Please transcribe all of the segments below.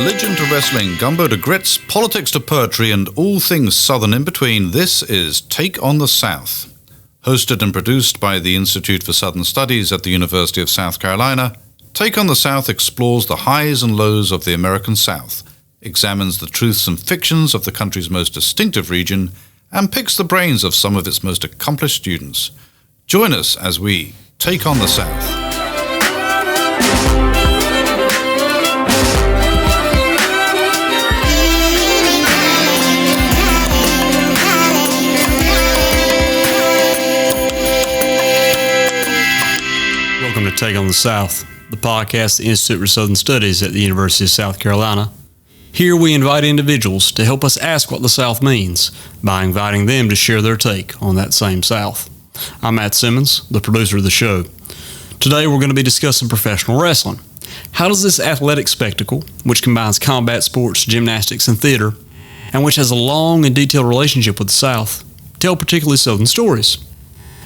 religion to wrestling, gumbo to grits, politics to poetry, and all things Southern in between, this is Take on the South. Hosted and produced by the Institute for Southern Studies at the University of South Carolina, Take on the South explores the highs and lows of the American South, examines the truths and fictions of the country's most distinctive region, and picks the brains of some of its most accomplished students. Join us as we take on the South. Welcome to Take on the South, the podcast of the Institute for Southern Studies at the University of South Carolina. Here we invite individuals to help us ask what the South means by inviting them to share their take on that same South. I'm Matt Simmons, the producer of the show. Today we're going to be discussing professional wrestling. How does this athletic spectacle, which combines combat sports, gymnastics, and theater, and which has a long and detailed relationship with the South, tell particularly Southern stories?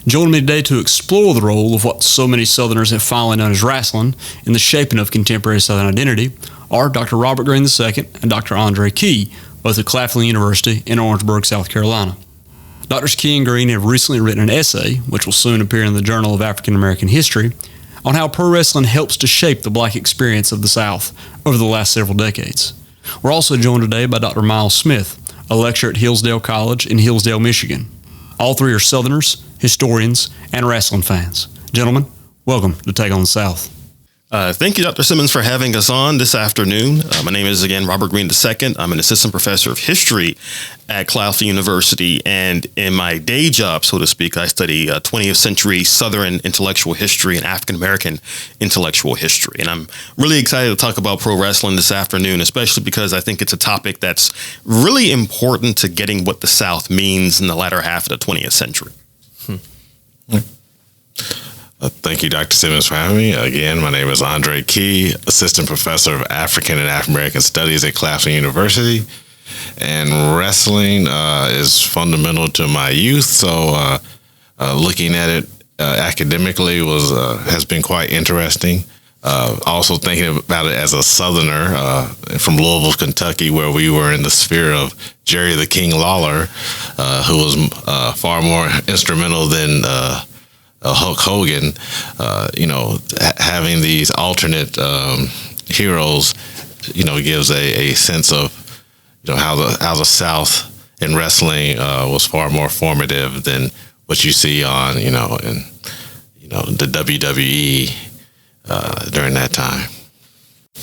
Joining me today to explore the role of what so many Southerners have finally known as wrestling in the shaping of contemporary Southern identity are Dr. Robert Greene II and Dr. Andre Key, both at Claflin University in Orangeburg, South Carolina. Drs. Key and Greene have recently written an essay, which will soon appear in the Journal of African American History, on how pro wrestling helps to shape the black experience of the South over the last several decades. We're also joined today by Dr. Miles Smith, a lecturer at Hillsdale College in Hillsdale, Michigan. All three are Southerners, historians, and wrestling fans. Gentlemen, welcome to Take on the South. Thank you, Dr. Simmons, for having us on this afternoon. My name is, again, Robert Greene II. I'm an assistant professor of history at Claflin University, and in my day job, so to speak, I study 20th century Southern intellectual history and African-American intellectual history. And I'm really excited to talk about pro wrestling this afternoon, especially because I think it's a topic that's really important to getting what the South means in the latter half of the 20th century. Thank you, Dr. Simmons, for having me. Again, my name is Andre Key, Assistant Professor of African and African American Studies at Claflin University. And wrestling is fundamental to my youth, so looking at it academically has been quite interesting. Also thinking about it as a Southerner from Louisville, Kentucky, where we were in the sphere of Jerry the King Lawler, who was far more instrumental than Hulk Hogan. Having these alternate heroes, gives a sense of, how the South in wrestling was far more formative than what you see on, the WWE during that time.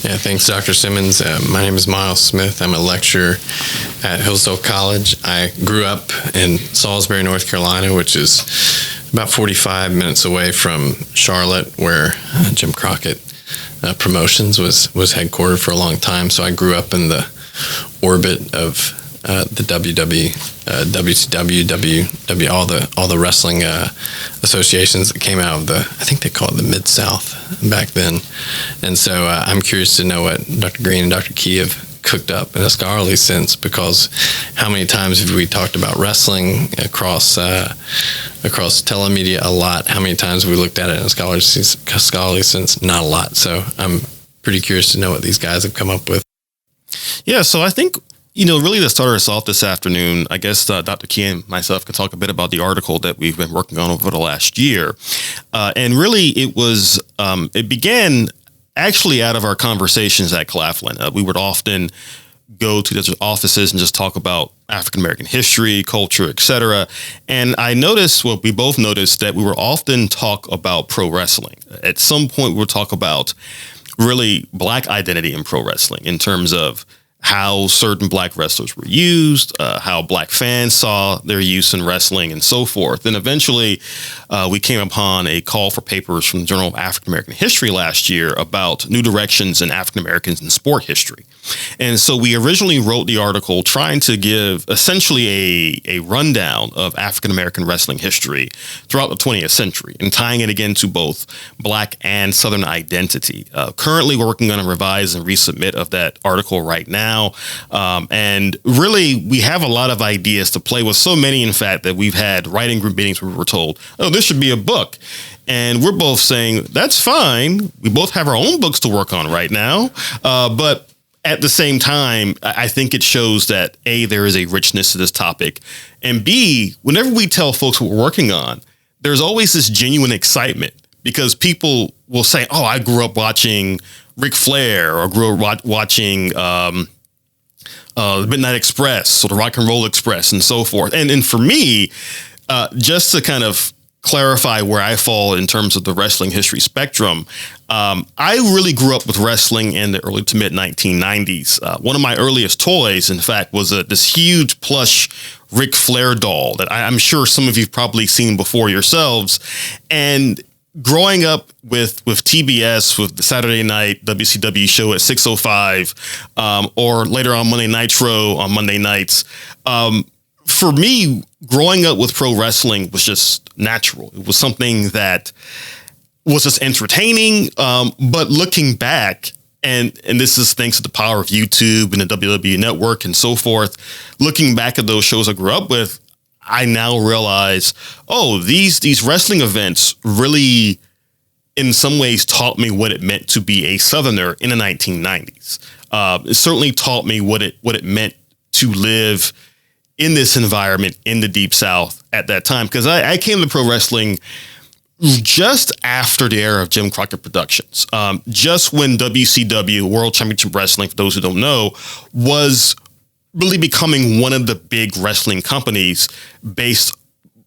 Yeah, thanks, Dr. Simmons. My name is Miles Smith. I'm a lecturer at Hillsdale College. I grew up in Salisbury, North Carolina, which is about 45 minutes away from Charlotte, where Jim Crockett Promotions was headquartered for a long time. So I grew up in the orbit of the WCW, all the wrestling associations that came out of I think they call it the Mid-South back then. And so I'm curious to know what Dr. Greene and Dr. Key have cooked up in a scholarly sense, because how many times have we talked about wrestling across telemedia? A lot. How many times have we looked at it in a scholarly sense? Not a lot. So I'm pretty curious to know what these guys have come up with. Yeah, so I think, really to start us off this afternoon, I guess Dr. Key and myself could talk a bit about the article that we've been working on over the last year. And really it began actually out of our conversations at Claflin. We would often go to the offices and just talk about African-American history, culture, etc. And we both noticed that we were often talk about pro wrestling. At some point, we would talk about really black identity in pro wrestling in terms of how certain black wrestlers were used, how black fans saw their use in wrestling, and so forth. And eventually, we came upon a call for papers from the Journal of African American History last year about new directions in African Americans in sport history. And so we originally wrote the article trying to give essentially a rundown of African American wrestling history throughout the 20th century and tying it again to both black and Southern identity. Currently, we're working on a revise and resubmit of that article right now. And really, we have a lot of ideas to play with, so many, in fact, that we've had writing group meetings where we were told, oh, this should be a book. And we're both saying, that's fine. We both have our own books to work on right now. But at the same time, I think it shows that A, there is a richness to this topic, and B, whenever we tell folks what we're working on, there's always this genuine excitement because people will say, "Oh, I grew up watching Ric Flair, or grew up watching the Midnight Express or the Rock and Roll Express," and so forth. And for me, just to kind of clarify where I fall in terms of the wrestling history spectrum, I really grew up with wrestling in the early to mid 1990s. One of my earliest toys, in fact, was this huge plush Ric Flair doll that I'm sure some of you've probably seen before yourselves. And growing up with TBS, with the Saturday night WCW show at 6:05, or later on Monday Nitro on Monday nights, for me, growing up with pro wrestling was just natural. It was something that was just entertaining. But looking back, and this is thanks to the power of YouTube and the WWE Network and so forth, looking back at those shows I grew up with, I now realize, these wrestling events really, in some ways, taught me what it meant to be a Southerner in the 1990s. It certainly taught me what it meant to live in this environment in the Deep South at that time, because I came to pro wrestling just after the era of Jim Crockett Productions, just when WCW, World Championship Wrestling, for those who don't know, was really becoming one of the big wrestling companies based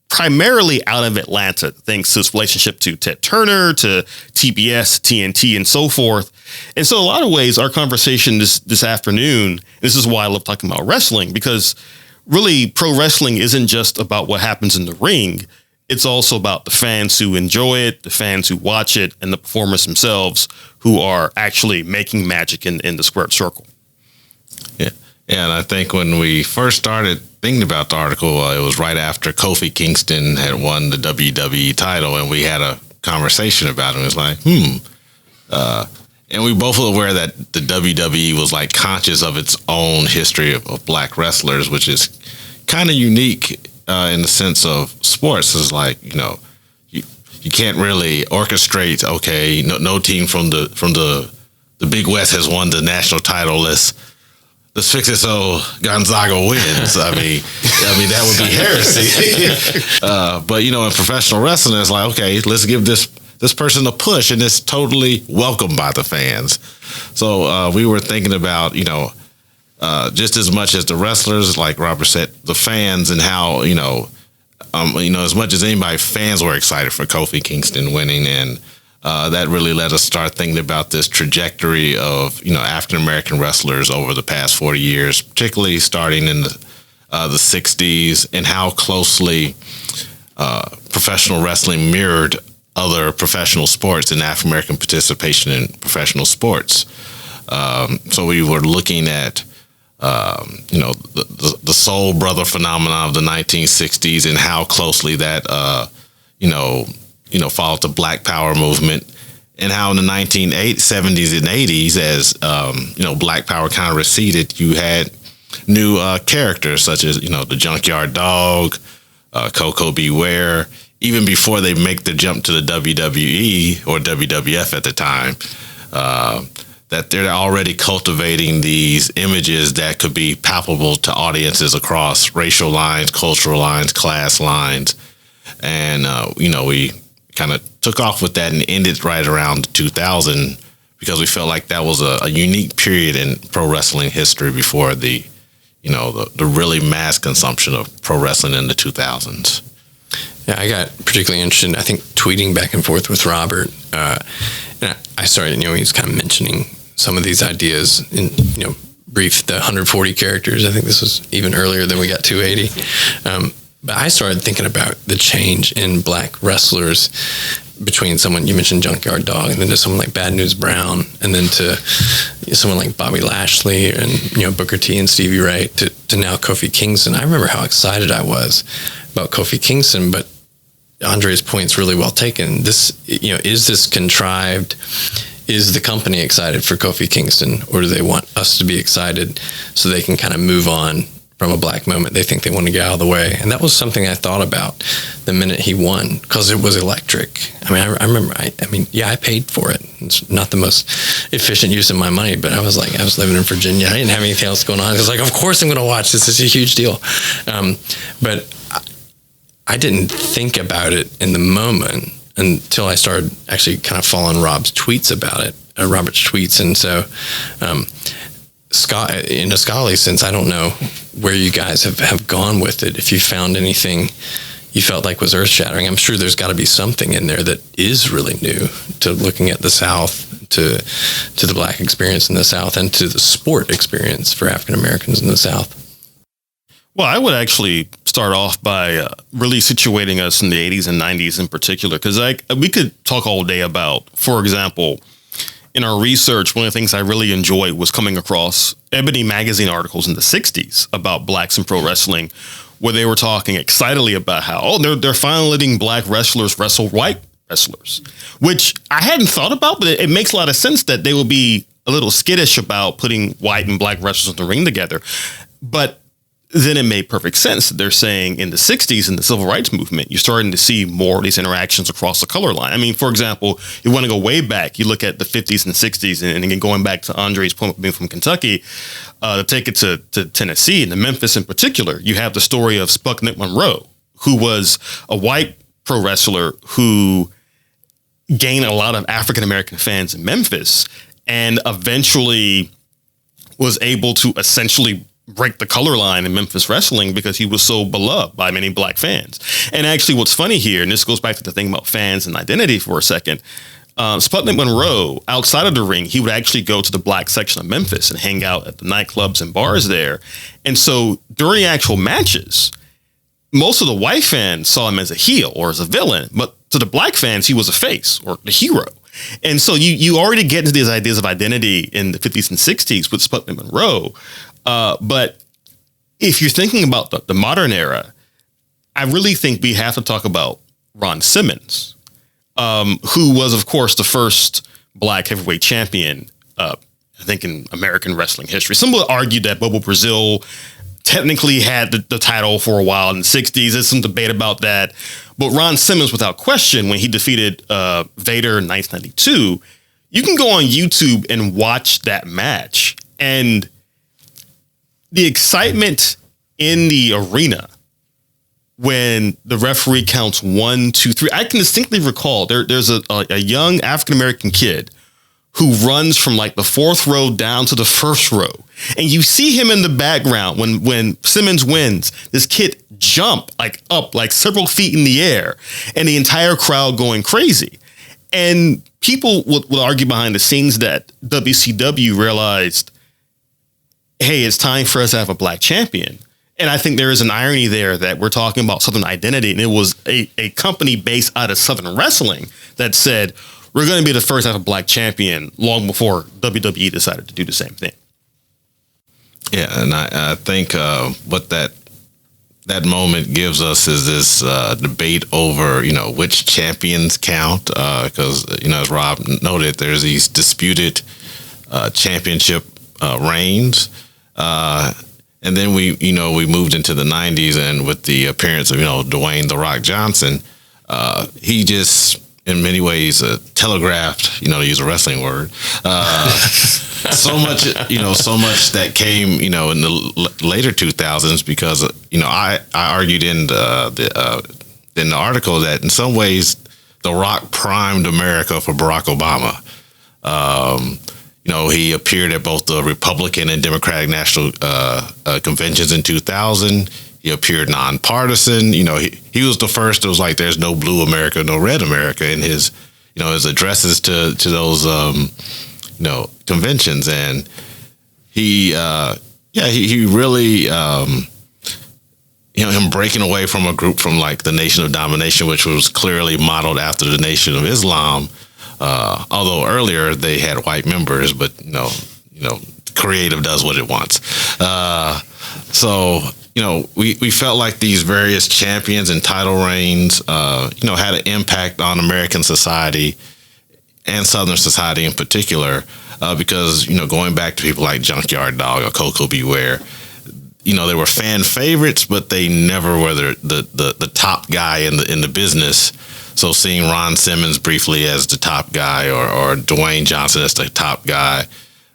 primarily out of Atlanta, thanks to its relationship to Ted Turner, to TBS, TNT, and so forth. And so in a lot of ways, our conversation this afternoon, this is why I love talking about wrestling, because really, pro wrestling isn't just about what happens in the ring. It's also about the fans who enjoy it, the fans who watch it, and the performers themselves who are actually making magic in the squared circle. Yeah. And I think when we first started thinking about the article, it was right after Kofi Kingston had won the WWE title, and we had a conversation about it. It was like, and we both were aware that the WWE was like conscious of its own history of black wrestlers, which is kind of unique in the sense of sports. Is like, you can't really orchestrate. Okay, no team from the Big West has won the national title. Let's fix it so Gonzaga wins. I mean that would be heresy. But in professional wrestling, it's like, okay, let's give this person a push, and it's totally welcomed by the fans. So we were thinking about, just as much as the wrestlers, like Robert said, the fans, and how, as much as anybody, fans were excited for Kofi Kingston winning. And that really let us start thinking about this trajectory of, African-American wrestlers over the past 40 years, particularly starting in the 60s, and how closely professional wrestling mirrored other professional sports and African-American participation in professional sports. So we were looking at, the soul brother phenomenon of the 1960s and how closely that, followed the Black Power movement, and how in the 1970s and 80s, as, Black Power kind of receded, you had new characters such as, the Junkyard Dog, Coco Beware, even before they make the jump to the WWE or WWF at the time, that they're already cultivating these images that could be palpable to audiences across racial lines, cultural lines, class lines. And, we kind of took off with that and ended right around 2000, because we felt like that was a unique period in pro wrestling history before the really mass consumption of pro wrestling in the 2000s. Yeah, I got particularly interested, I think, tweeting back and forth with Robert. And I started, he was kind of mentioning some of these ideas in, brief, the 140 characters. I think this was even earlier than we got 280. But I started thinking about the change in black wrestlers between someone, you mentioned Junkyard Dog, and then to someone like Bad News Brown, and then to someone like Bobby Lashley and, Booker T and Stevie Ray, to now Kofi Kingston. I remember how excited I was about Kofi Kingston, but Andre's point's really well taken. This, is this contrived? Is the company excited for Kofi Kingston, or do they want us to be excited so they can kind of move on from a black moment. They think they want to get out of the way. And that was something I thought about the minute he won, because it was electric. I mean, I remember, I paid for it. It's not the most efficient use of my money, but I was living in Virginia. I didn't have anything else going on. I was like, of course I'm going to watch. This is a huge deal. But I didn't think about it in the moment until I started actually kind of following Robert's tweets about it. And so, Scott, in a scholarly sense, I don't know where you guys have gone with it. If you found anything you felt like was earth-shattering, I'm sure there's got to be something in there that is really new to looking at the South, to the black experience in the South, and to the sport experience for African Americans in the South. Well, I would actually start off by really situating us in the 80s and 90s in particular, because we could talk all day about, for example, in our research, one of the things I really enjoyed was coming across Ebony magazine articles in the 60s about blacks in pro wrestling, where they were talking excitedly about how, they're finally letting black wrestlers wrestle white wrestlers, which I hadn't thought about, but it makes a lot of sense that they would be a little skittish about putting white and black wrestlers in the ring together. But then it made perfect sense. They're saying in the 60s, in the civil rights movement, you're starting to see more of these interactions across the color line. I mean, for example, you want to go way back, you look at the 50s and 60s, and again, going back to Andre's point being from Kentucky, to take it to Tennessee and to Memphis in particular, you have the story of Sputnik Monroe, who was a white pro wrestler who gained a lot of African-American fans in Memphis and eventually was able to essentially break the color line in Memphis wrestling because he was so beloved by many black fans. And actually what's funny here, and this goes back to the thing about fans and identity for a second, Sputnik Monroe, outside of the ring, he would actually go to the black section of Memphis and hang out at the nightclubs and bars there. And so during actual matches, most of the white fans saw him as a heel or as a villain, but to the black fans, he was a face or the hero. And so you already get into these ideas of identity in the 50s and 60s with Sputnik Monroe. But if you're thinking about the modern era, I really think we have to talk about Ron Simmons, who was, of course, the first black heavyweight champion, I think, in American wrestling history. Some would argue that Bobo Brazil technically had the title for a while in the 60s. There's some debate about that. But Ron Simmons, without question, when he defeated Vader in 1992, you can go on YouTube and watch that match. And the excitement in the arena when the referee counts 1, 2, 3. I can distinctly recall there's a young African-American kid who runs from like the 4th row down to the 1st row. And you see him in the background when Simmons wins, this kid jump up several feet in the air and the entire crowd going crazy. And people would argue behind the scenes that WCW realized, hey, it's time for us to have a black champion. And I think there is an irony there that we're talking about Southern identity. And it was a company based out of Southern wrestling that said, we're going to be the first to have a black champion long before WWE decided to do the same thing. Yeah, and I think what that moment gives us is this debate over, which champions count. Because, as Rob noted, there's these disputed championship reigns. And then we moved into the 90s, and with the appearance of, Dwayne "The Rock" Johnson, he just, in many ways, telegraphed, to use a wrestling word, so much that came, in the later 2000s, because, I argued in the article that in some ways, The Rock primed America for Barack Obama. He appeared at both the Republican and Democratic national conventions in 2000. He appeared nonpartisan. He was the first. It was like, there's no blue America, no red America in his addresses to those, conventions. And he really, him breaking away from a group from like the Nation of Domination, which was clearly modeled after the Nation of Islam. Although earlier they had white members, but creative does what it wants. So we felt like these various champions and title reigns, had an impact on American society and Southern society in particular, because going back to people like Junkyard Dog or Coco Beware, they were fan favorites, but they never were the top guy in the business. So seeing Ron Simmons briefly as the top guy, or Dwayne Johnson as the top guy,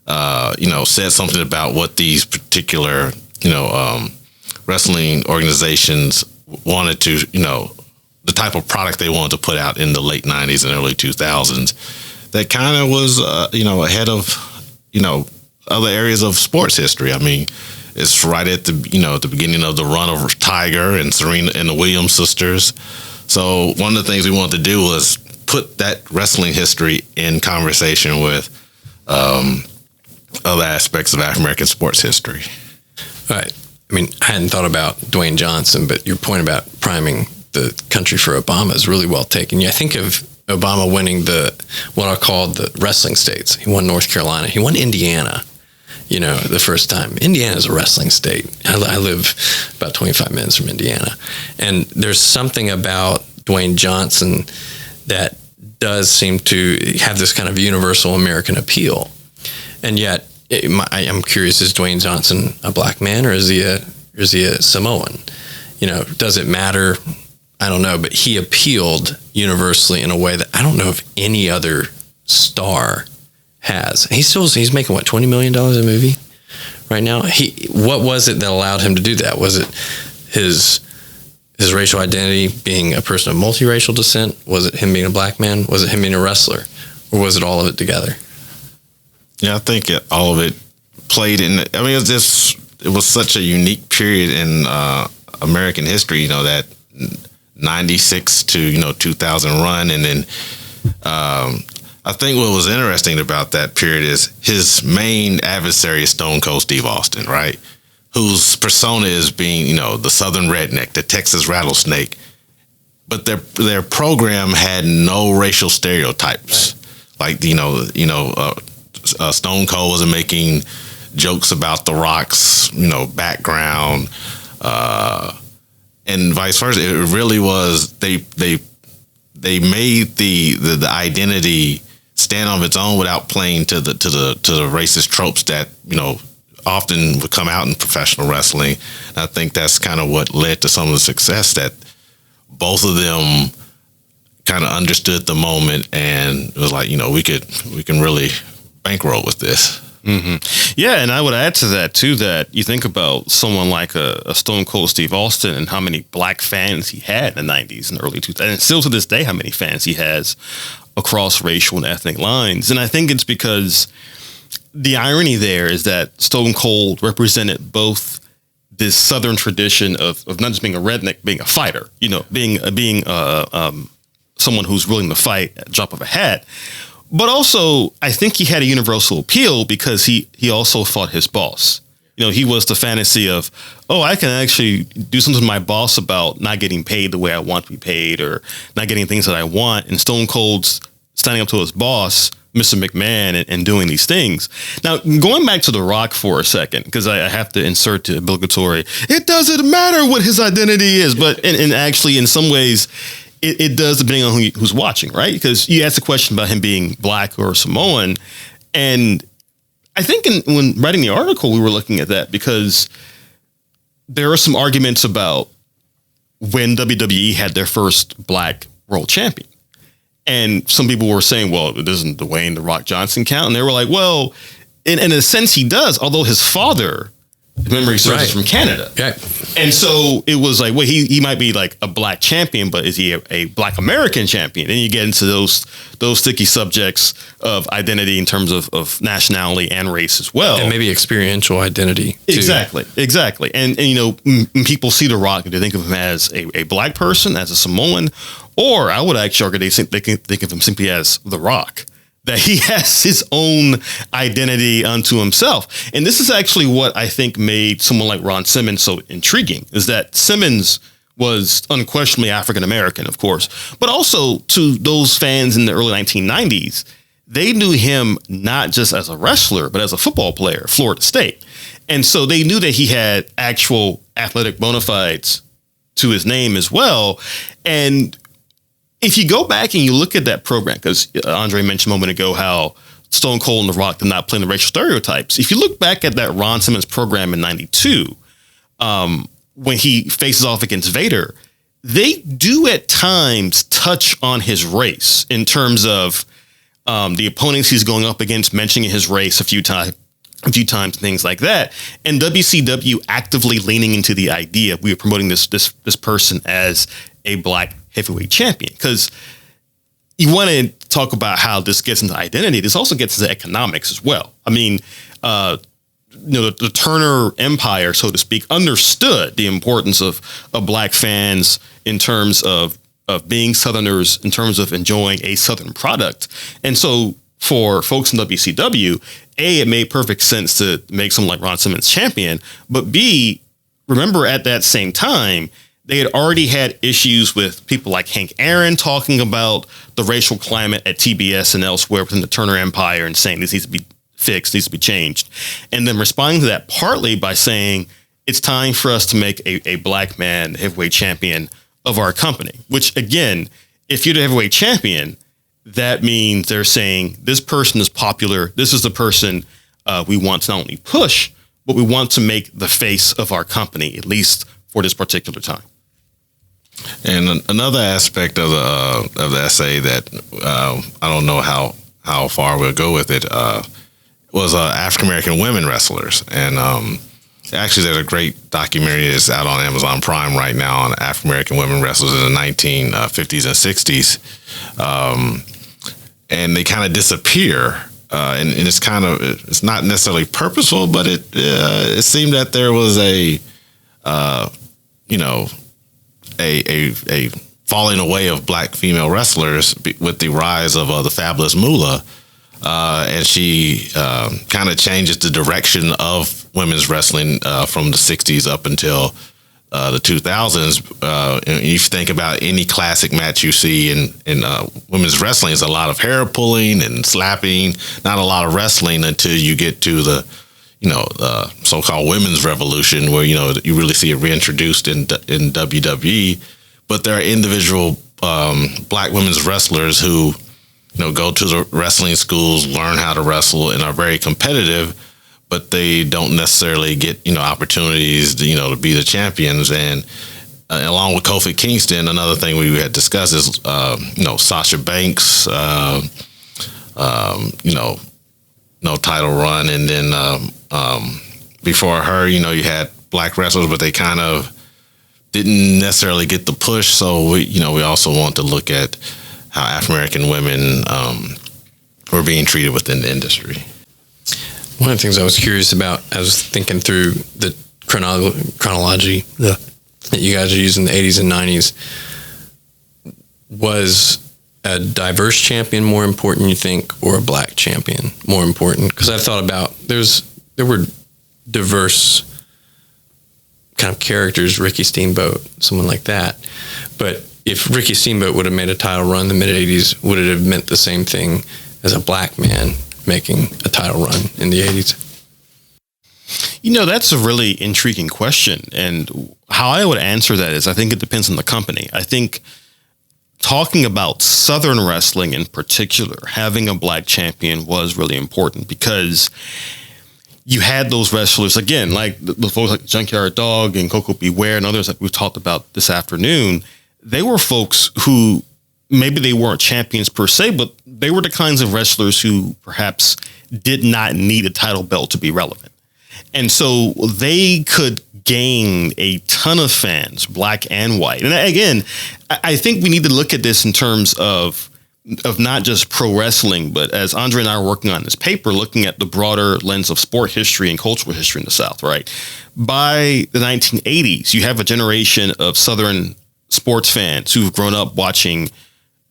said something about what these particular, wrestling organizations wanted to, the type of product they wanted to put out in the late 90s and early 2000s that kind of was, ahead of, other areas of sports history. I mean, it's right at the beginning of the run of Tiger and Serena and the Williams sisters. So one of the things we wanted to do was put that wrestling history in conversation with other aspects of African American sports history. Right. I mean, I hadn't thought about Dwayne Johnson, but your point about priming the country for Obama is really well taken. Yeah, I think of Obama winning what I call the wrestling states. He won North Carolina. He won Indiana, the first time. Indiana is a wrestling state. I live about 25 minutes from Indiana. And there's something about Dwayne Johnson that does seem to have this kind of universal American appeal. And yet, I'm curious, is Dwayne Johnson a black man, or is he a Samoan? Does it matter? I don't know, but he appealed universally in a way that I don't know if any other star has. He's making what, $20 million a movie right now? What was it that allowed him to do that? Was it his racial identity, being a person of multiracial descent? Was it him being a black man? Was it him being a wrestler? Or was it all of it together? Yeah, I think all of it played in. I mean, it was such a unique period in American history. That 96 to 2000 run, and then I think what was interesting about that period is his main adversary is Stone Cold Steve Austin, right? Whose persona is being the Southern redneck, the Texas rattlesnake, but their program had no racial stereotypes. Right. Like Stone Cold wasn't making jokes about The Rock's, background, and vice versa. It really was they made the identity stand on its own without playing to the racist tropes that often would come out in professional wrestling. And I think that's kind of what led to some of the success, that both of them kind of understood the moment and it was like, we can really bankroll with this. Mm-hmm. Yeah, and I would add to that too, that you think about someone like a Stone Cold Steve Austin and how many black fans he had in the 90s and early 2000s, and still to this day how many fans he has across racial and ethnic lines. And I think it's because the irony there is that Stone Cold represented both this Southern tradition of not just being a redneck, being a fighter, being someone who's willing to fight at the drop of a hat. But also, I think he had a universal appeal because he also fought his boss. He was the fantasy of, I can actually do something to my boss about not getting paid the way I want to be paid or not getting things that I want. And Stone Cold's standing up to his boss, Mr. McMahon, and doing these things. Now, going back to The Rock for a second, because I have to insert the obligatory, it doesn't matter what his identity is, but and actually in some ways, it does, depending on who's watching, right? Because you asked a question about him being black or Samoan. And I think when writing the article, we were looking at that because there are some arguments about when WWE had their first black world champion. And some people were saying, well, doesn't Dwayne "The Rock" Johnson count? And they were like, well, in a sense he does, although his father, if memory serves, is from Canada. Okay. And so it was like, well, he might be like a black champion, but is he a black American champion? And you get into those sticky subjects of identity in terms of nationality and race as well. And maybe experiential identity too. Exactly. And when people see The Rock, they think of him as a black person, as a Samoan, or I would actually argue they can think of him simply as The Rock. That he has his own identity unto himself. And this is actually what I think made someone like Ron Simmons so intriguing, is that Simmons was unquestionably African-American, of course, but also to those fans in the early 1990s, they knew him not just as a wrestler, but as a football player, Florida State. And so they knew that he had actual athletic bona fides to his name as well. And if you go back and you look at that program, because Andre mentioned a moment ago how Stone Cold and The Rock did not play in the racial stereotypes. If you look back at that Ron Simmons program in 92, when he faces off against Vader, they do at times touch on his race in terms of the opponents he's going up against, mentioning his race a few times, things like that. And WCW actively leaning into the idea we are promoting this person as a black heavyweight champion, because you want to talk about how this gets into identity. This also gets into economics as well. I mean, the Turner Empire, so to speak, understood the importance of black fans in terms of being Southerners, in terms of enjoying a Southern product. And so for folks in WCW, A, it made perfect sense to make someone like Ron Simmons champion, but B, remember at that same time, they had already had issues with people like Hank Aaron talking about the racial climate at TBS and elsewhere within the Turner Empire and saying this needs to be fixed, needs to be changed. And then responding to that partly by saying it's time for us to make a black man heavyweight champion of our company, which again, if you're the heavyweight champion, that means they're saying this person is popular. This is the person we want to not only push, but we want to make the face of our company, at least for this particular time. And another aspect of the essay that I don't know how far we'll go with it was African American women wrestlers. And actually, there's a great documentary that's out on Amazon Prime right now on African American women wrestlers in the 1950s and 60s. And they kind of disappear. And it's not necessarily purposeful, but it seemed that there was a falling away of black female wrestlers with the rise of the Fabulous Moolah. And she kind of changes the direction of women's wrestling from the 60s up until the 2000s. And if you think about any classic match you see in women's wrestling, it's a lot of hair pulling and slapping, not a lot of wrestling until you get to the so-called women's revolution, where you really see it reintroduced in WWE. But there are individual black women's wrestlers who go to the wrestling schools, learn how to wrestle, and are very competitive, but they don't necessarily get opportunities to be the champions. And along with Kofi Kingston, another thing we had discussed is Sasha Banks, no title run, and then before her, you had black wrestlers, but they kind of didn't necessarily get the push. So we also want to look at how African American women were being treated within the industry. One of the things I was curious about, I was thinking through the chronology that you guys are using in the 80s and 90s. Was a diverse champion more important, you think, or a black champion more important? Because I thought about there were diverse kind of characters, Ricky Steamboat, someone like that. But if Ricky Steamboat would have made a title run in the mid-'80s, would it have meant the same thing as a black man making a title run in the 80s? That's a really intriguing question. And how I would answer that is I think it depends on the company. I think talking about Southern wrestling in particular, having a black champion was really important because you had those wrestlers, again, like the folks like Junkyard Dog and Coco Beware and others that we've talked about this afternoon. They were folks who maybe they weren't champions per se, but they were the kinds of wrestlers who perhaps did not need a title belt to be relevant. And so they could gain a ton of fans, black and white. And again, I think we need to look at this in terms of not just pro wrestling, but as Andre and I are working on this paper, looking at the broader lens of sport history and cultural history in the South, right? By the 1980s, you have a generation of Southern sports fans who've grown up watching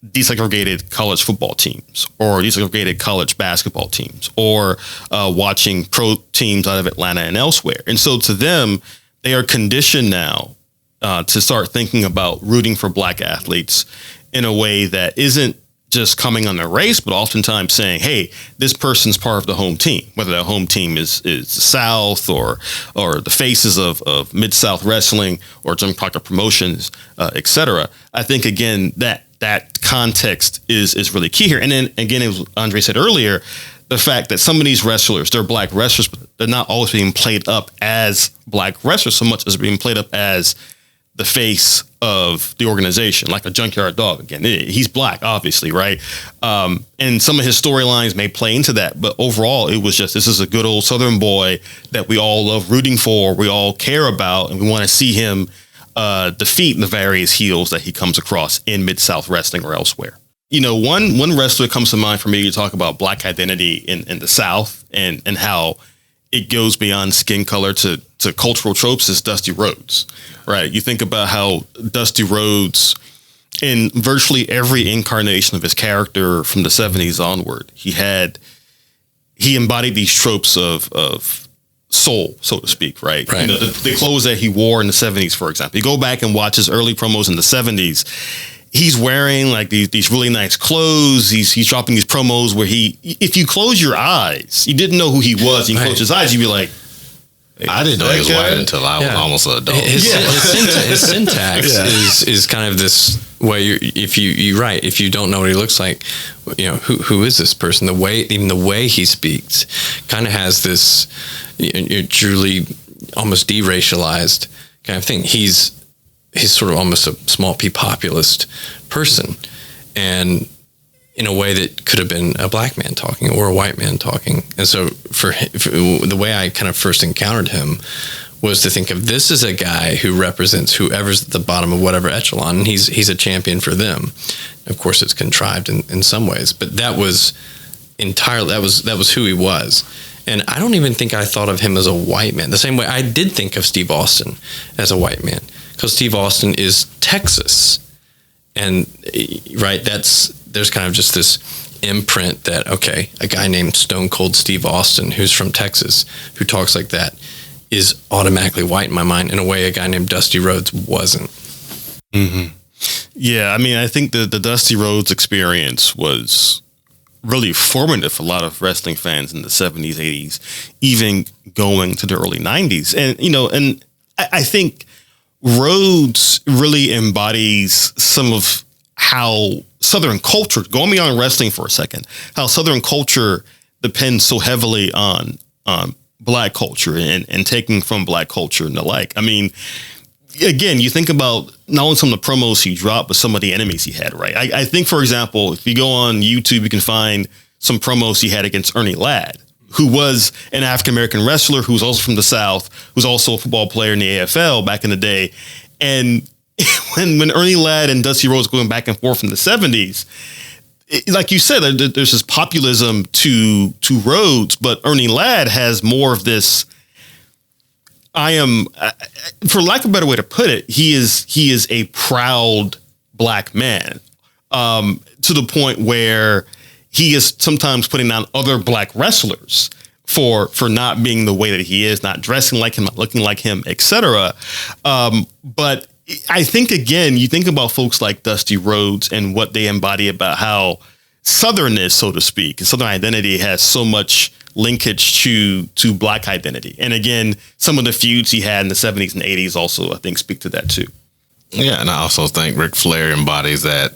desegregated college football teams or desegregated college basketball teams or watching pro teams out of Atlanta and elsewhere. And so to them, they are conditioned now to start thinking about rooting for black athletes in a way that isn't just coming on their race, but oftentimes saying, hey, this person's part of the home team, whether that home team is the South or the faces of Mid-South Wrestling or Jim Crockett Promotions, et cetera. I think, again, that context is really key here. And then, again, as Andre said earlier, the fact that some of these wrestlers, they're black wrestlers, but they're not always being played up as black wrestlers so much as being played up as the face of the organization, like a Junkyard Dog. Again, he's black, obviously, right? And some of his storylines may play into that, but overall, it was just, this is a good old Southern boy that we all love rooting for, we all care about, and we want to see him defeat the various heels that he comes across in Mid-South Wrestling or elsewhere. You know, one wrestler comes to mind for me to talk about black identity in the South and how it goes beyond skin color to cultural tropes is Dusty Rhodes, right? You think about how Dusty Rhodes, in virtually every incarnation of his character from the 70s onward, he embodied these tropes of soul, so to speak, right? Right. You know, the clothes that he wore in the 70s, for example. You go back and watch his early promos in the 70s, he's wearing like these really nice clothes. He's dropping these promos where if you close your eyes, you didn't know who he was. You close his eyes, you'd be like, I didn't know he was white until I was almost an adult. His syntax is kind of this way. If you don't know what he looks like, you know, who is this person? Even the way he speaks kind of has this truly almost deracialized kind of thing. He's sort of almost a small p populist person, and in a way that could have been a black man talking or a white man talking. And so for the way I kind of first encountered him was to think of this as a guy who represents whoever's at the bottom of whatever echelon, and he's a champion for them. Of course, it's contrived in some ways, but that was entirely, that was who he was. And I don't even think I thought of him as a white man, the same way I did think of Steve Austin as a white man, because Steve Austin is Texas. And right, there's kind of just this imprint that, okay, a guy named Stone Cold Steve Austin, who's from Texas, who talks like that, is automatically white in my mind, in a way a guy named Dusty Rhodes wasn't. Mm-hmm. Yeah, I mean, I think the Dusty Rhodes experience was really formative for a lot of wrestling fans in the 70s, 80s, even going to the early 90s. And, you know, and I think Rhodes really embodies some of how Southern culture, going beyond wrestling for a second, how Southern culture depends so heavily on black culture and taking from black culture and the like. I mean, again, you think about not only some of the promos he dropped, but some of the enemies he had, right? I think, for example, if you go on YouTube, you can find some promos he had against Ernie Ladd, who was an African-American wrestler, who's also from the South, who's also a football player in the AFL back in the day. And when Ernie Ladd and Dusty Rhodes going back and forth in the 70s, like you said, there's this populism to Rhodes, but Ernie Ladd has more of this, for lack of a better way to put it, he is a proud black man, to the point where he is sometimes putting down other black wrestlers for not being the way that he is, not dressing like him, not looking like him, etc. But I think, again, you think about folks like Dusty Rhodes and what they embody about how Southern is, so to speak, and Southern identity has so much linkage to black identity. And again, some of the feuds he had in the 70s and 80s also, I think, speak to that too. Yeah, and I also think Ric Flair embodies that.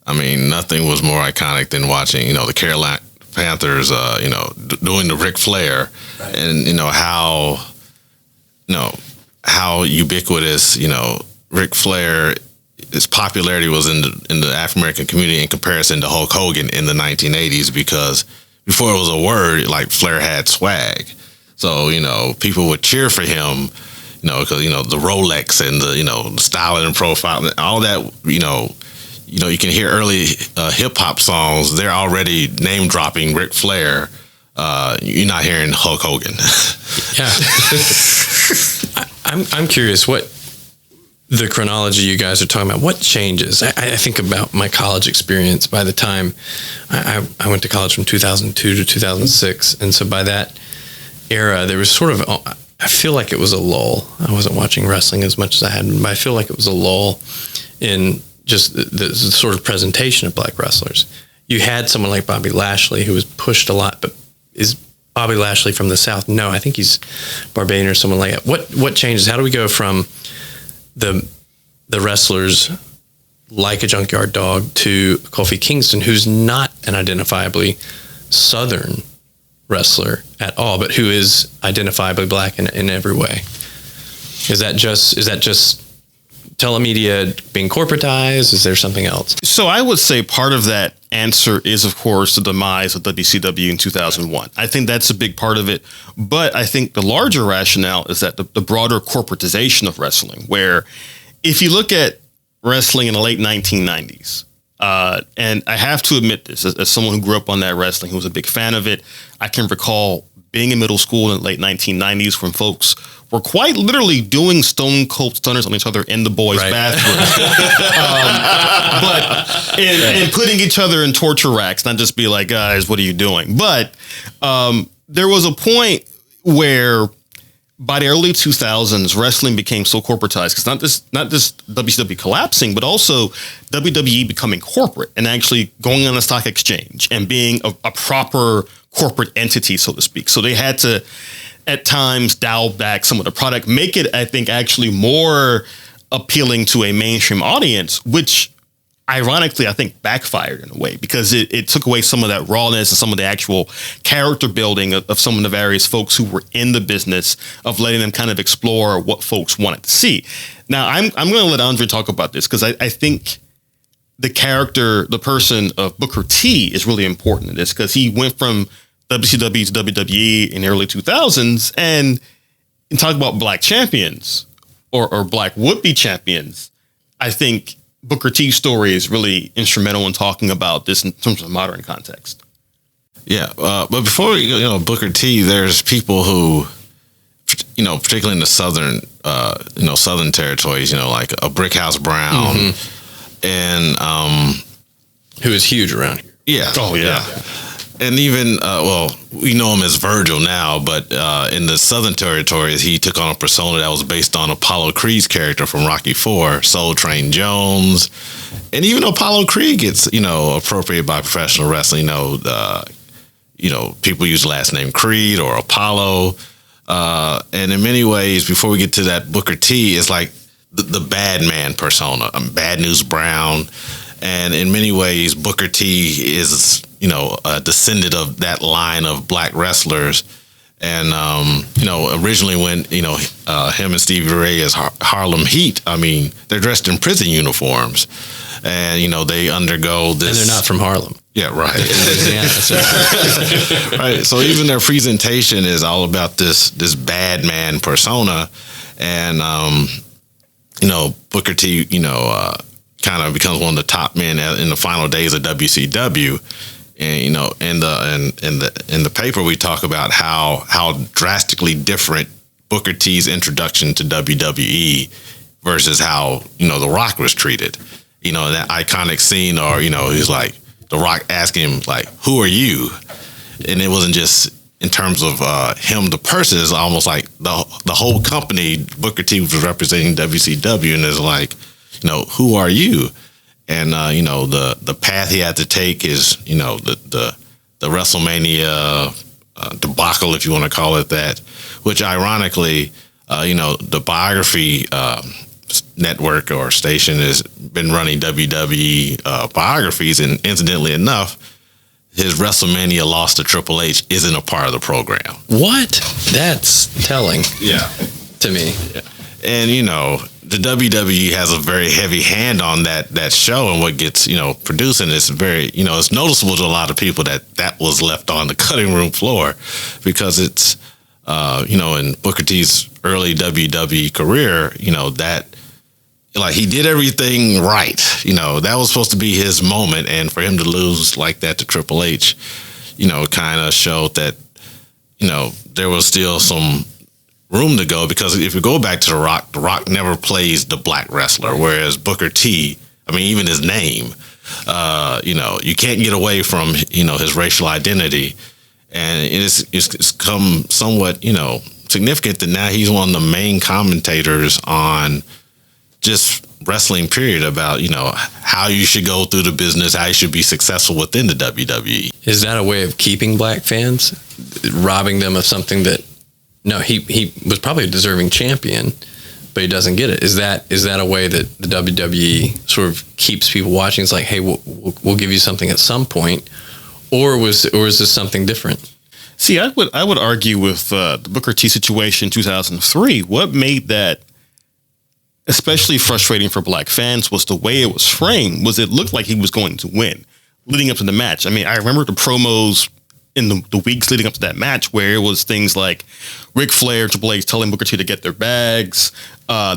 I mean, nothing was more iconic than watching, the Carolina Panthers, doing the Ric Flair, right. And how ubiquitous, Ric Flair, his popularity was in the African American community in comparison to Hulk Hogan in the 1980s, because before it was a word, like, Flair had swag. So, people would cheer for him, because, the Rolex and the styling and profile, all that, you can hear early hip hop songs. They're already name dropping Ric Flair. You're not hearing Hulk Hogan. Yeah. I'm curious what the chronology you guys are talking about, what changes? I think about my college experience. By the time I went to college from 2002 to 2006. And so by that era, there was sort of, I feel like it was a lull. I wasn't watching wrestling as much as I had, but I feel like it was a lull in just the sort of presentation of black wrestlers. You had someone like Bobby Lashley, who was pushed a lot, but is Bobby Lashley from the South? No, I think he's Barbadian or someone like that. What changes? How do we go from the wrestlers like a Junkyard Dog to Kofi Kingston, who's not an identifiably Southern wrestler at all, but who is identifiably black in every way. Is that just telemedia being corporatized? Is there something else? So I would say part of that answer is, of course, the demise of WCW in 2001. I think that's a big part of it. But I think the larger rationale is that the broader corporatization of wrestling, where if you look at wrestling in the late 1990s, and I have to admit this, as someone who grew up on that wrestling, who was a big fan of it, I can recall being in middle school in the late 1990s when folks were quite literally doing Stone Cold Stunners on each other in the boys' bathroom. And putting each other in torture racks, not just be like, guys, what are you doing? But there was a point where by the early 2000s, wrestling became so corporatized, because not just WCW collapsing, but also WWE becoming corporate and actually going on a stock exchange and being a proper corporate entity, so to speak. So they had to, at times, dial back some of the product, make it, I think, actually more appealing to a mainstream audience, which ironically, I think backfired in a way, because it took away some of that rawness and some of the actual character building of some of the various folks who were in the business, of letting them kind of explore what folks wanted to see. Now, I'm going to let Andre talk about this, because I think the character, the person of Booker T is really important in this, because he went from WCW to WWE in the early 2000s, and talk about black champions or black would-be champions. I think Booker T's story is really instrumental in talking about this in terms of modern context. Yeah, but before we go, Booker T, there's people who, particularly in the southern territories, like a Brickhouse Brown, and who is huge around here. Yeah. Oh yeah. And even, we know him as Virgil now, but in the Southern Territories, he took on a persona that was based on Apollo Creed's character from Rocky IV, Soul Train Jones. And even Apollo Creed gets, appropriated by professional wrestling. People use the last name Creed or Apollo. And in many ways, before we get to that, Booker T is like the bad man persona. Bad News Brown. And in many ways, Booker T is, a descendant of that line of black wrestlers. And, originally when, him and Stevie Ray as Harlem Heat, they're dressed in prison uniforms. And, they undergo this. And they're not from Harlem. Yeah, right. Right. So even their presentation is all about this bad man persona. And, Booker T, kind of becomes one of the top men in the final days of WCW. And in the paper we talk about how drastically different Booker T's introduction to WWE versus how The Rock was treated. That iconic scene, or he's like The Rock asking him like, "Who are you?" And it wasn't just in terms of him the person. It's almost like the whole company. Booker T was representing WCW, and it's like, who are you? And the path he had to take is the WrestleMania debacle, if you want to call it that, which ironically the Biography network or station has been running WWE biographies, and incidentally enough, his WrestleMania loss to Triple H isn't a part of the program. What? That's telling. Yeah, to me. Yeah. And the WWE has a very heavy hand on that show and what gets produced, and it's very it's noticeable to a lot of people that was left on the cutting room floor, because it's in Booker T's early WWE career, that like he did everything right, that was supposed to be his moment, and for him to lose like that to Triple H, kind of showed that there was still some room to go, because if you go back to The Rock never plays the black wrestler, whereas Booker T, even his name, you can't get away from his racial identity, and it's come somewhat significant that now he's one of the main commentators on just wrestling period, about how you should go through the business, how you should be successful within the WWE. Is that a way of keeping black fans, robbing them of something that? No, he was probably a deserving champion, but he doesn't get it. Is that a way that the WWE sort of keeps people watching? It's like, hey, we'll give you something at some point, or was this something different? See, I would argue with the Booker T situation 2003. What made that especially frustrating for black fans was the way it was framed. Was it looked like he was going to win leading up to the match. I mean, I remember the promos in the weeks leading up to that match where it was things like Ric Flair, Triple H telling Booker T to get their bags.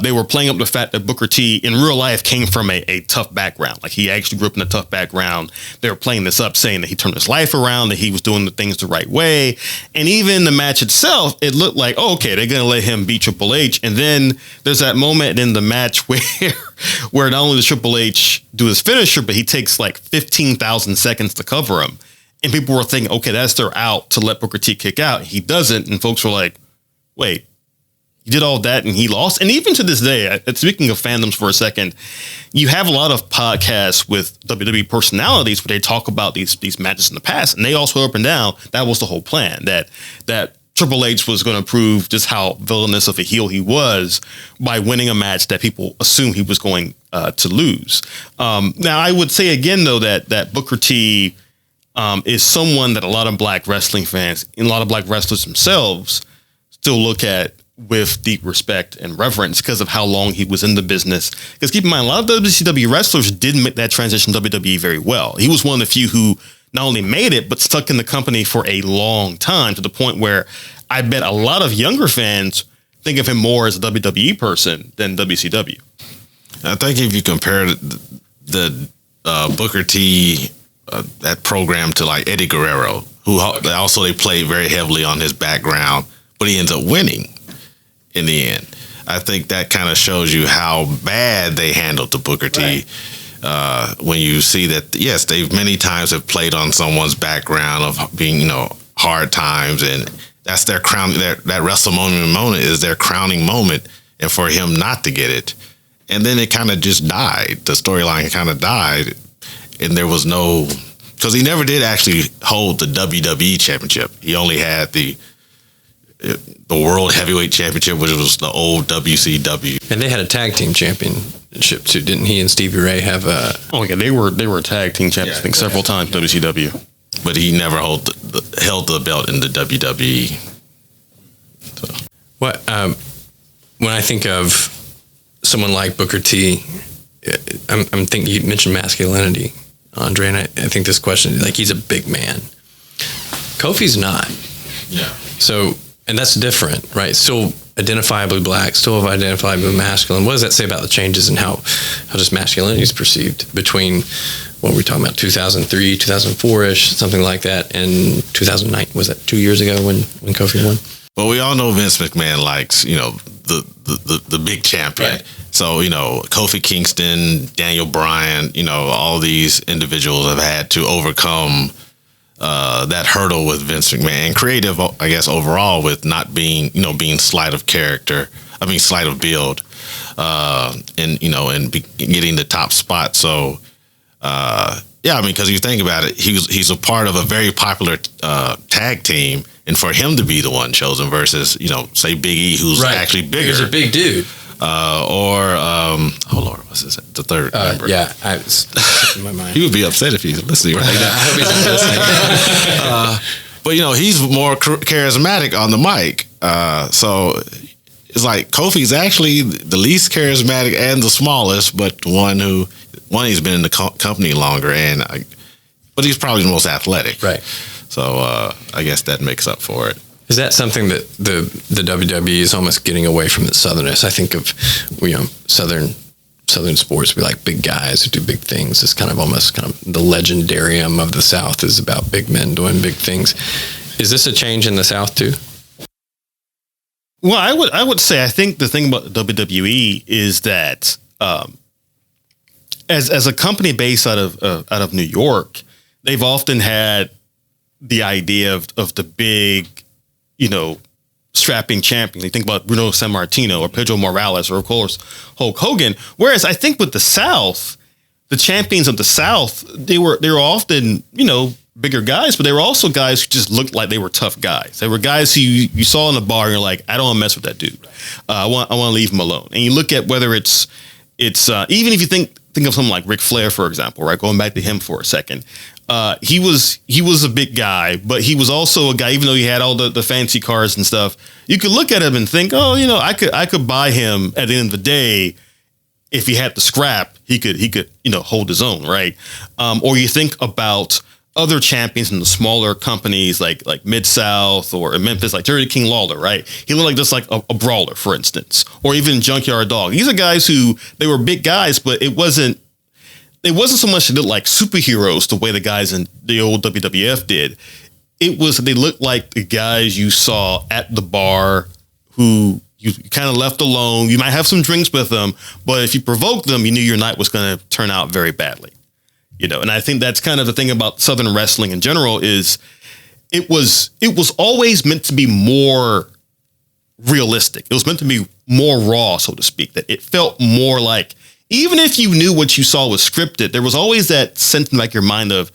They were playing up the fact that Booker T in real life came from a tough background. Like he actually grew up in a tough background. They were playing this up, saying that he turned his life around, that he was doing the things the right way. And even the match itself, it looked like, oh, okay, they're going to let him beat Triple H. And then there's that moment in the match where not only does Triple H do his finisher, but he takes like 15,000 seconds to cover him. And people were thinking, okay, that's their out to let Booker T kick out. He doesn't. And folks were like, wait, he did all that and he lost. And even to this day, speaking of fandoms for a second, you have a lot of podcasts with WWE personalities where they talk about these matches in the past. And they all swear up and down that was the whole plan, that Triple H was going to prove just how villainous of a heel he was by winning a match that people assumed he was going to lose. Now, I would say again, though, that Booker T is someone that a lot of black wrestling fans and a lot of black wrestlers themselves still look at with deep respect and reverence because of how long he was in the business. Because keep in mind, a lot of WCW wrestlers didn't make that transition to WWE very well. He was one of the few who not only made it, but stuck in the company for a long time to the point where I bet a lot of younger fans think of him more as a WWE person than WCW. I think if you compare the Booker T that program to like Eddie Guerrero, who also they played very heavily on his background, but he ends up winning in the end. I think that kind of shows you how bad they handled the Booker T. Right. When you see that, yes, they many times have played on someone's background of being, hard times, and that's their crown. That WrestleMania moment is their crowning moment, and for him not to get it, and then it kind of just died. The storyline kind of died. And there was no, because he never did actually hold the WWE championship. He only had the World Heavyweight Championship, which was the old WCW. And they had a tag team championship too, didn't he and Stevie Ray have a? Oh yeah, they were tag team champions, I think, several times WCW. But he never held the belt in the WWE. So. What when I think of someone like Booker T, I'm thinking you mentioned masculinity, Andre, and I think this question, like, he's a big man. Kofi's not. Yeah. So, and that's different, right? Still identifiably black, still identifiably masculine. What does that say about the changes in how just masculinity is perceived between what we're talking about, 2003, 2004-ish, something like that, and 2009? Was that 2 years ago when Kofi won? Well, we all know Vince McMahon likes, the big champion. Right. So, Kofi Kingston, Daniel Bryan, all these individuals have had to overcome that hurdle with Vince McMahon. And creative, I guess, overall with not being, being slight of character. I mean, slight of build, and getting the top spot. So, because you think about it, he's a part of a very popular tag team. And for him to be the one chosen versus, say Big E, who's actually bigger. He's a big dude. What's this? The third member. Yeah, I was in my mind. He would be upset if he's listening right now. I hope he's not listening. But he's more charismatic on the mic. So it's like Kofi's actually the least charismatic and the smallest, but he's been in the company longer, but he's probably the most athletic. Right. So I guess that makes up for it. Is that something that the WWE is almost getting away from the Southernness? I think of Southern sports, we like big guys who do big things. It's kind of the legendarium of the South is about big men doing big things. Is this a change in the South too? Well, I would say I think the thing about WWE is that as a company based out of New York, they've often had the idea of the big, strapping champion. You think about Bruno Sammartino or Pedro Morales or, of course, Hulk Hogan. Whereas I think with the South, the champions of the South, they were often, bigger guys, but they were also guys who just looked like they were tough guys. They were guys who you saw in the bar and you're like, I don't want to mess with that dude. I want to leave him alone. And you look at whether it's even if you think of someone like Ric Flair, for example, right? Going back to him for a second. he was a big guy, but he was also a guy, even though he had all the fancy cars and stuff, you could look at him and think, oh, I could buy him at the end of the day. If he had the scrap, he could hold his own, right? Or you think about other champions in the smaller companies like Mid-South or in Memphis, like Terry King Lawler, right? He looked like just like a brawler, for instance, or even Junkyard Dog. These are guys who, they were big guys, but it wasn't so much they looked like superheroes the way the guys in the old WWF did. It was, they looked like the guys you saw at the bar who you kind of left alone. You might have some drinks with them, but if you provoked them, you knew your night was going to turn out very badly. And I think that's kind of the thing about Southern wrestling in general is it was always meant to be more realistic. It was meant to be more raw, so to speak, that it felt more like, even if you knew what you saw was scripted, there was always that sense in like your mind of,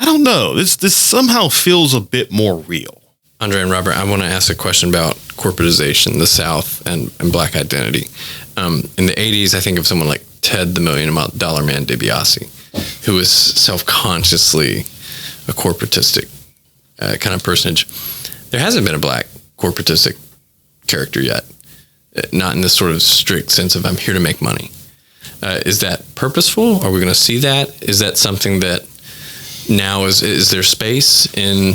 I don't know, this somehow feels a bit more real. Andre and Robert, I want to ask a question about corporatization, the South, and Black identity. In the 80s, I think of someone like Ted the $1 Million Man DiBiase, who was self-consciously a corporatistic kind of personage. There hasn't been a black corporatistic character yet, not in this sort of strict sense of I'm here to make money. Is that purposeful? Are we going to see that? Is that something that now is there space in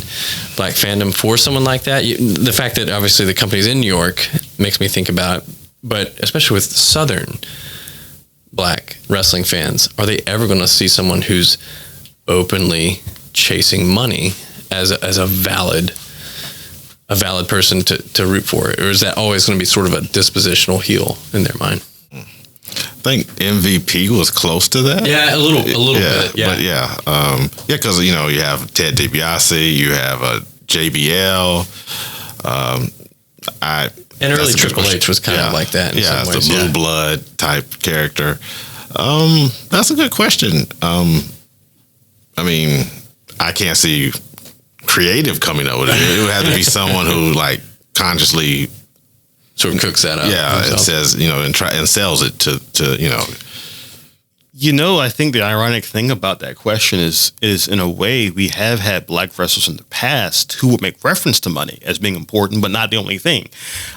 black fandom for someone like that? The fact that obviously the company's in New York makes me think about, but especially with Southern black wrestling fans, are they ever going to see someone who's openly chasing money as a valid person to root for? Or is that always going to be sort of a dispositional heel in their mind? I think MVP was close to that. Yeah, a little bit. Yeah, but because you have Ted DiBiase, you have JBL. And early Triple H was kind of like that in some ways. The blue blood type character. That's a good question. I mean, I can't see creative coming up with it. It would have to be someone who like consciously sort of cooks that up. Yeah, himself. It says, and sells it to. I think the ironic thing about that question is in a way we have had black wrestlers in the past who would make reference to money as being important, but not the only thing.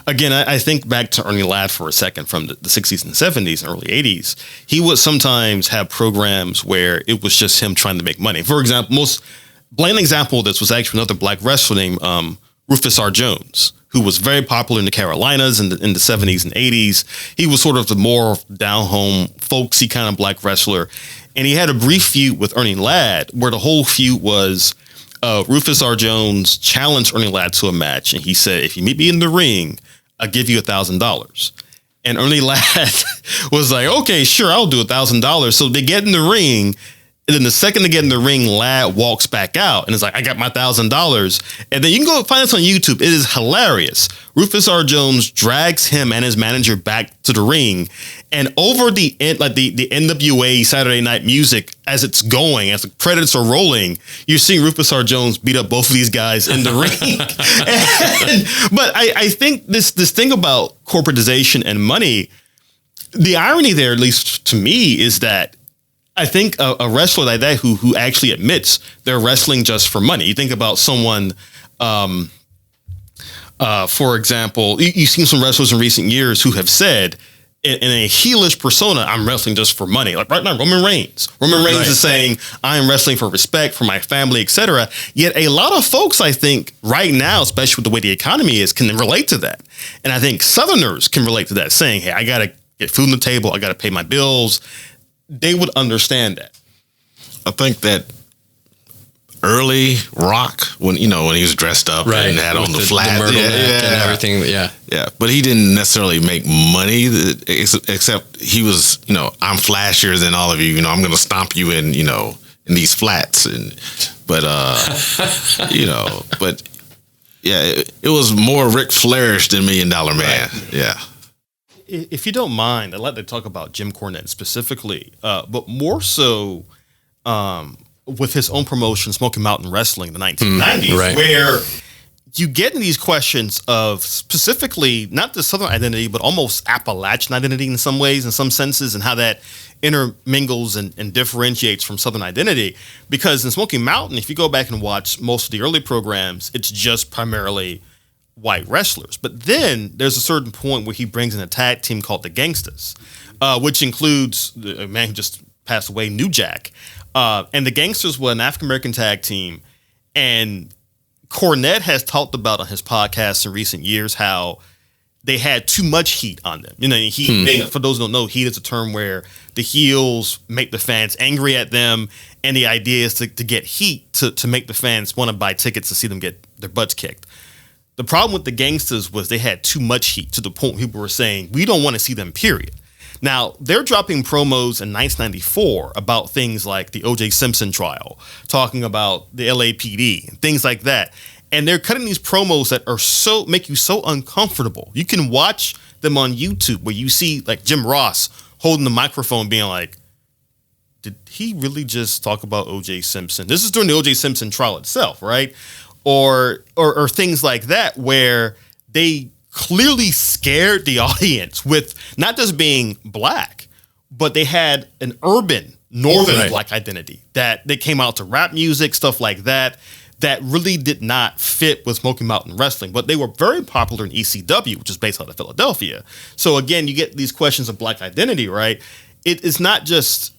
Again, I think back to Ernie Ladd for a second from the 60s and 70s and early 80s. He would sometimes have programs where it was just him trying to make money. For example, most blatant example of this was actually another black wrestler named Rufus R. Jones, who was very popular in the Carolinas in the 70s and 80s. He was sort of the more down-home, folksy kind of black wrestler. And he had a brief feud with Ernie Ladd, where the whole feud was Rufus R. Jones challenged Ernie Ladd to a match. And he said, if you meet me in the ring, I'll give you $1,000. And Ernie Ladd was like, okay, sure, I'll do $1,000. So they get in the ring. And then the second they get in the ring, Ladd walks back out and is like, I got my $1,000. And then you can go find this on YouTube. It is hilarious. Rufus R. Jones drags him and his manager back to the ring. And over the NWA Saturday Night Music, as it's going, as the credits are rolling, you're seeing Rufus R. Jones beat up both of these guys in the ring. But I think this thing about corporatization and money, the irony there, at least to me, is that I think a wrestler like that who actually admits they're wrestling just for money. You think about someone, for example, you've seen some wrestlers in recent years who have said in a heelish persona, I'm wrestling just for money. Like right now, Roman Reigns. Roman Reigns is saying, I am wrestling for respect, for my family, etc. Yet a lot of folks, I think, right now, especially with the way the economy is, can relate to that. And I think Southerners can relate to that, saying, hey, I got to get food on the table. I got to pay my bills. They would understand that. I think that early Rock, when he was dressed up and had on the flat and everything, but he didn't necessarily make money, except he was, I'm flashier than all of you. I'm going to stomp you in these flats, but it was more Ric Flairish than $1 Million Man. Right. Yeah. If you don't mind, I'd like to talk about Jim Cornette specifically, but more so with his own promotion, Smoky Mountain Wrestling, in the 1990s, where you get in these questions of specifically not the Southern identity, but almost Appalachian identity in some ways, in some senses, and how that intermingles and differentiates from Southern identity. Because in Smoky Mountain, if you go back and watch most of the early programs, it's just primarily white wrestlers. But then there's a certain point where he brings in a tag team called the Gangstas, which includes a man who just passed away, New Jack. And the Gangstas were an African-American tag team. And Cornette has talked about on his podcast in recent years how they had too much heat on them. You know, heat, for those who don't know, heat is a term where the heels make the fans angry at them. And the idea is to get heat to make the fans want to buy tickets to see them get their butts kicked. The problem with the Gangstas was they had too much heat to the point people were saying, we don't want to see them, period. Now, they're dropping promos in 1994 about things like the O.J. Simpson trial, talking about the LAPD and things like that. And they're cutting these promos that are make you so uncomfortable. You can watch them on YouTube where you see like Jim Ross holding the microphone being like, did he really just talk about O.J. Simpson? This is during the O.J. Simpson trial itself, right? Or things like that where they clearly scared the audience with not just being black, but they had an urban northern black identity that they came out to rap music, stuff like that really did not fit with Smoky Mountain Wrestling. But they were very popular in ECW, which is based out of Philadelphia. So again, you get these questions of black identity, right? It is not just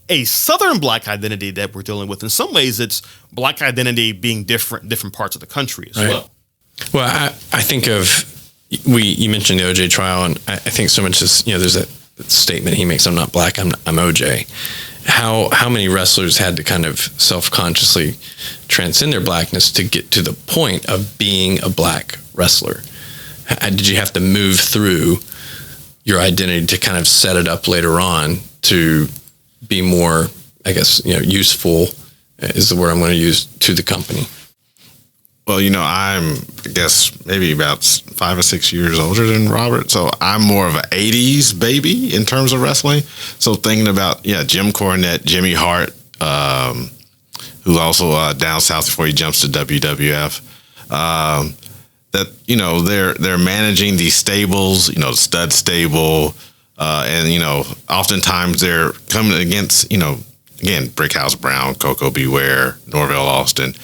a Southern black identity that we're dealing with. In some ways, it's black identity being different parts of the country as well. Well, I think of, you mentioned the OJ trial, and I think so much as, there's a statement he makes, I'm not black, I'm OJ. How many wrestlers had to kind of self-consciously transcend their blackness to get to the point of being a black wrestler? Did you have to move through your identity to kind of set it up later on to be more, I guess, useful is the word I'm going to use, to the company? Well, I'm, I guess, maybe about 5 or 6 years older than Robert. So I'm more of an 80s baby in terms of wrestling. So thinking about, Jim Cornette, Jimmy Hart, who's also down south before he jumps to WWF, that, they're managing these stables, the stud stable, and, oftentimes they're coming against, again, Brickhouse Brown, Coco Beware, Norvell Austin.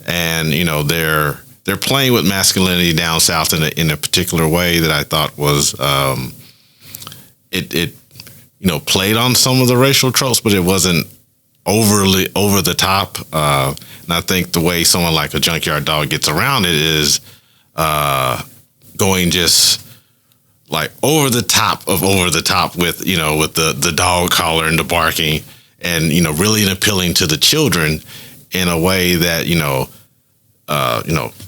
And they're playing with masculinity down south in a particular way that I thought was it played on some of the racial tropes, but it wasn't overly over the top. And I think the way someone like a Junkyard Dog gets around it is going just like over the top with with the dog collar and the barking, and really appealing to the children in a way that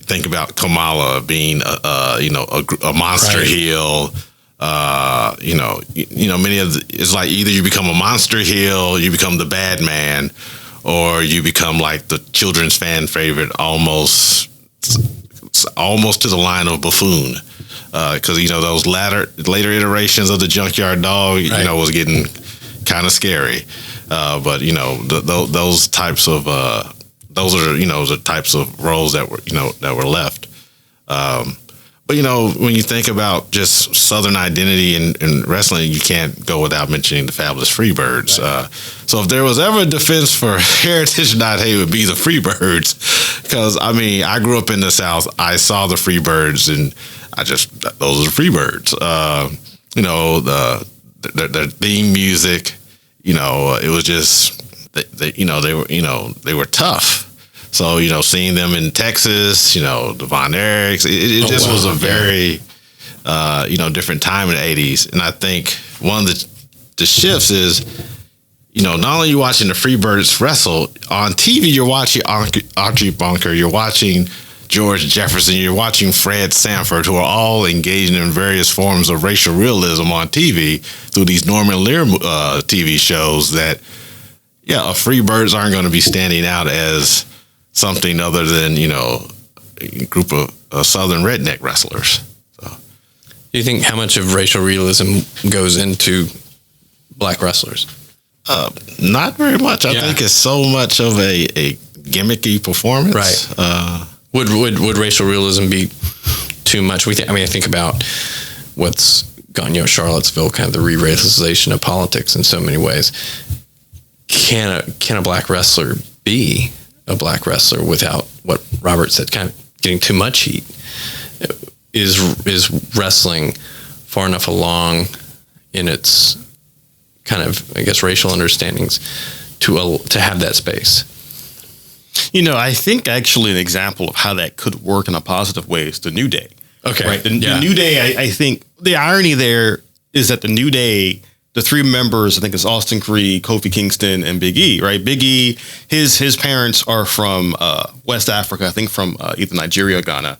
think about Kamala being a monster heel. Many of it's like either you become a monster heel, you become the bad man, or you become like the children's fan favorite, almost to the line of buffoon. Because those later iterations of the Junkyard Dog, was getting kind of scary. But those types of those are the types of roles that were left. But when you think about just Southern identity in wrestling, you can't go without mentioning the Fabulous Freebirds. Right. So if there was ever a defense for heritage night, it would be the Freebirds. Because I grew up in the South. I saw the Freebirds, and those are the Freebirds. The theme music. It was just they were tough. So, seeing them in Texas, the Von Erichs, it just was a very, different time in the 80s. And I think one of the shifts is, not only are you watching the Freebirds wrestle, on TV, you're watching Archie Bunker, you're watching George Jefferson, you're watching Fred Sanford, who are all engaging in various forms of racial realism on TV through these Norman Lear TV shows that, Freebirds aren't going to be standing out as something other than, a group of Southern redneck wrestlers. So. Do you think how much of racial realism goes into black wrestlers? Not very much. I think it's so much of a gimmicky performance. Right. Would racial realism be too much? I think about what's gone, Charlottesville, kind of the re-racialization of politics in so many ways. Can a black wrestler be a black wrestler without what Robert said, kind of getting too much heat? Is wrestling far enough along in its kind of, I guess, racial understandings to have that space? I think actually an example of how that could work in a positive way is the New Day. Okay. Right. The New Day, I think the irony there is that the New Day, the three members, I think it's Austin Creed, Kofi Kingston, and Big E, right? Big E, his parents are from West Africa, I think from either Nigeria or Ghana.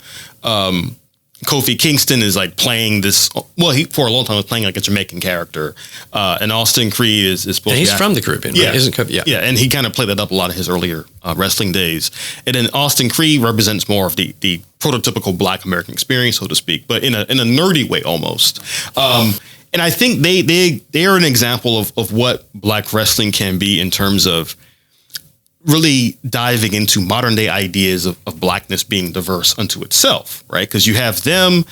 Kofi Kingston is like playing this. Well, he for a long time was playing like a Jamaican character, and Austin Creed is supposed to be. He's from the Caribbean, right? Isn't Kofi? Yeah, and he kind of played that up a lot in his earlier wrestling days. And then Austin Creed represents more of the prototypical Black American experience, so to speak, but in a nerdy way almost. And I think they are an example of what Black wrestling can be in terms of really diving into modern day ideas of Blackness being diverse unto itself, right? Because you have them,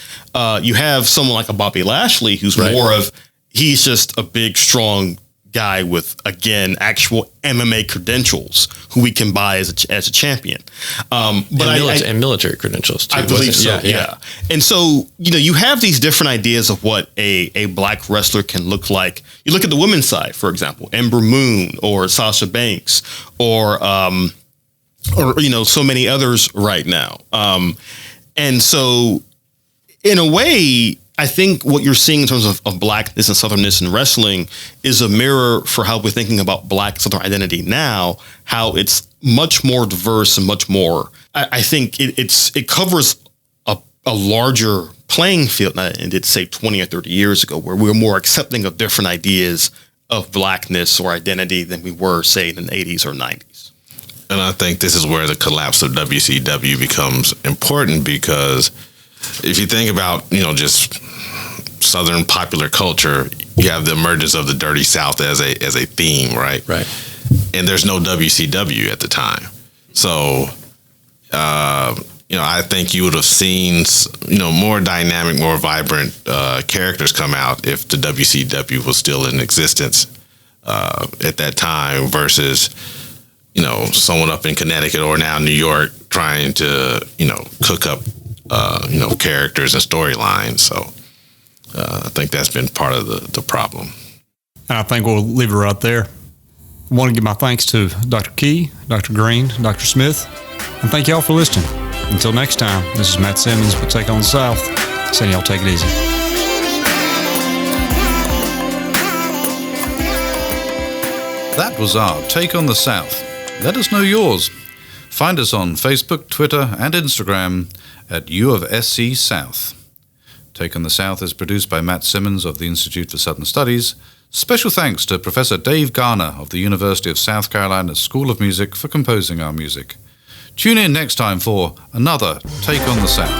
you have someone like a Bobby Lashley, who's more of, he's just a big, strong guy with, again, actual MMA credentials who we can buy as a champion. And military credentials too. I believe so, yeah. And so, you have these different ideas of what a Black wrestler can look like. You look at the women's side, for example, Ember Moon or Sasha Banks or so many others right now. And so in a way, I think what you're seeing in terms of Blackness and Southernness in wrestling is a mirror for how we're thinking about Black Southern identity now, how it's much more diverse and much more, I think it covers a larger playing field than it did, say, 20 or 30 years ago, where we were more accepting of different ideas of Blackness or identity than we were, say, in the 80s or 90s. And I think this is where the collapse of WCW becomes important, because if you think about, just Southern popular culture, you have the emergence of the Dirty South as a theme, right? Right. And there's no WCW at the time. So, I think you would have seen, more dynamic, more vibrant characters come out if the WCW was still in existence at that time versus, someone up in Connecticut or now New York trying to, cook up characters and storylines. So I think that's been part of the problem. And I think we'll leave it right there. I want to give my thanks to Dr. Key, Dr. Greene, Dr. Smith, and thank y'all for listening. Until next time, this is Matt Simmons with Take on the South, saying y'all take it easy. That was our Take on the South. Let us know yours. Find us on Facebook, Twitter, and Instagram at U of SC South. Take on the South is produced by Matt Simmons of the Institute for Southern Studies. Special thanks to Professor Dave Garner of the University of South Carolina School of Music for composing our music. Tune in next time for another Take on the South.